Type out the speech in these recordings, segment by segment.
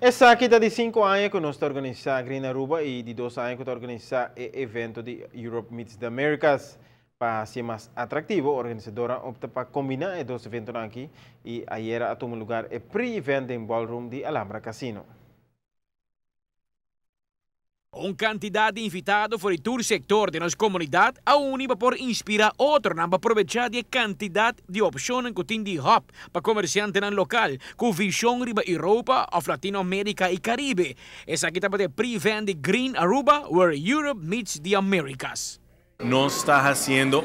Essa aqui está de 5 anos que nós estamos organizando Green Aruba e de 2 anos que estamos organizando o evento de Europe Meets the Americas. Para ser mais atrativo, a organizadora opta para combinar os dois eventos aqui e ayer a tomar lugar o pre-event em Ballroom de Alhambra Casino. Quantidade de invitados for todo sector de nossa comunidade, a única por inspirar outro para aproveitar a quantidade de opções que tem de hub para comerciantes no local, com visão riba Europa, of Latinoamérica e Caribe. Essa aqui também é pre-event de Green Aruba, where Europe meets the Americas. Nós estamos fazendo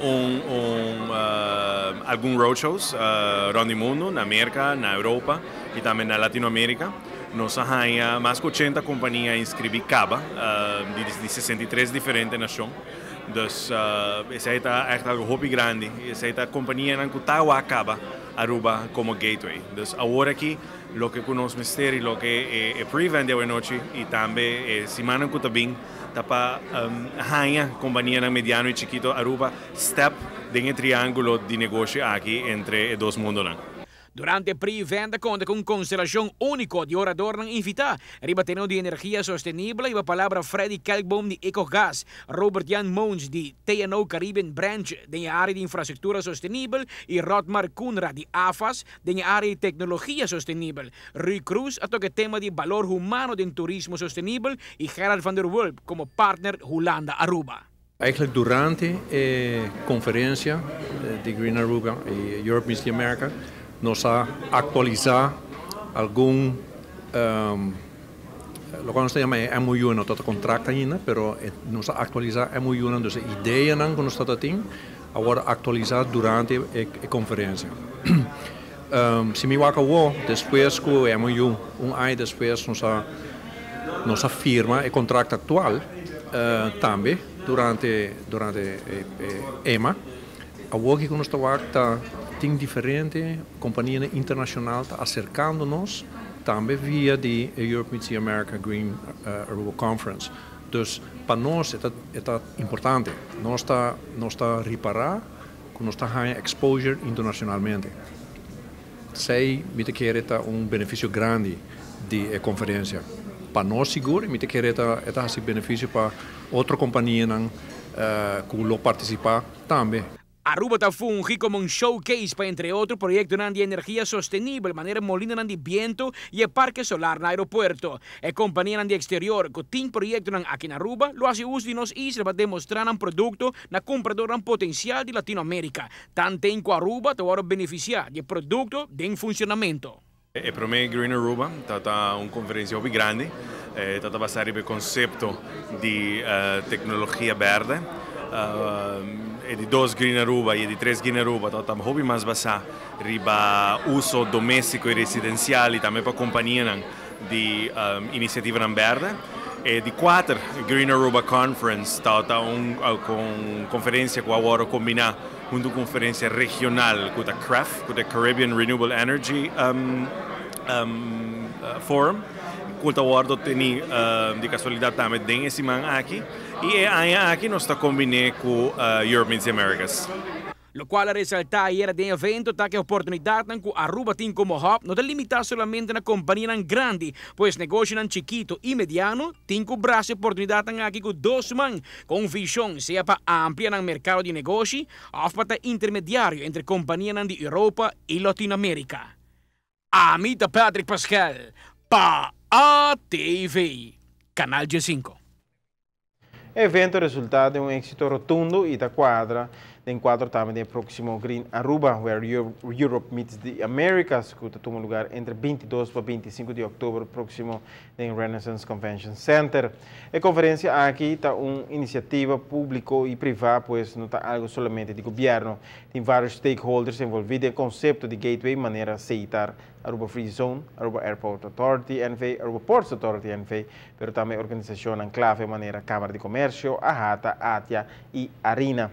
alguns roadshows around the mundo, na América, na Europa e também na Latinoamérica. Nós temos mais de 80 companhias inscritas de 63 diferentes nações. Então, essa é algo muito grande. Essa é a companhia que está acaba Aruba como gateway. Então, agora aqui, o que nós misteri, o que é pre-event de noite e também semana que também está para a companhia mediano e chiquito Aruba step dentro triângulo de negócio aqui entre os dois mundos. Durante o pre-event, conta com constelação única de oradores invitados. Ribatendo de energia sustentável e a palavra Freddy Kalkboom de EcoGas, Robert Jan Mons de TNO Caribbean Branch da área de infraestrutura sustentável e Rotmar Kunra de AFAS da área de tecnologia sustentável. Rui Cruz a toque tema de valor humano do turismo sustentável e Gerard van der Wulp como partner Holanda Aruba. Eigenlijk durante a conferência de Green Aruba e Europe Meets the America, nós a atualizar algum lo que nós chamamos é MOU, não está contrato ainda, mas nós a atualizar MOU, então a ideia não que nós está tendo, agora atualizar durante a conferência. Se me acabou depois com o MOU, ano depois nós a firma o contrato atual também durante EMA, agora que nós está tem diferente companhia internacional acercando-nos também via de Europe Meets the America Green Aruba Conference. Então, para nós é importante. Nós está reparar que nós está ganhando exposure internacionalmente. Sei, me te quer benefício grande de conferência. Para nós seguro, me te quer esse benefício para outra companhia que lo participar também. Aruba está fungi como showcase para, entre outros, proyectos de energia sostenible, maneira molina de viento e parque solar no aeropuerto. A companhia de exterior que tem proyectos aqui na Aruba, lo hace uso de nos islas para demonstrar um produto na compradora potencial de Latinoamérica. Tanto em que Aruba te vai beneficiar de produto em funcionamento. Para mim, Green Aruba está uma conferência muito grande. Está basada no conceito de tecnologia verde. E de 2 Green Aruba e de 3 Green Aruba estamos muito mais basados no uso doméstico e residencial e também para companhias de iniciativa verde. E de 4 Green Aruba Conference está uma conferência que agora combina uma conferência regional com a CREF, com a Caribbean Renewable Energy Forum. Culta World tem de casualidade também tem esse man aqui e aqui nós está combinando com Europe Meets the Americas. Lo qual resalta ayer de evento que a oportunidade que Aruba tem como hub não é limitada somente na companhia grande, pois negócio chiquito e mediano tem que braço oportunidade aqui com 2 man com visão seja para ampliar o mercado de negócio ou para intermediário entre companhias de Europa e Latinoamérica. Amita Patrick Pascal para ATV, Canal G5. Evento resultado de um êxito rotundo e da quadra de enquadro também do próximo Green Aruba, where Europe Meets the Americas, que toma lugar entre 22 para 25 de outubro próximo em Renaissance Convention Center. A conferência aqui está uma iniciativa pública e privada, pois não está algo somente de governo. Tem vários stakeholders envolvidos no conceito de gateway, maneira de aceitar Aruba Free Zone, Aruba Airport Authority, NV, Aruba Ports Authority, NV, pero também organização enclave, maneira Câmara de Comércio, AHATA, ATIA e ARINA.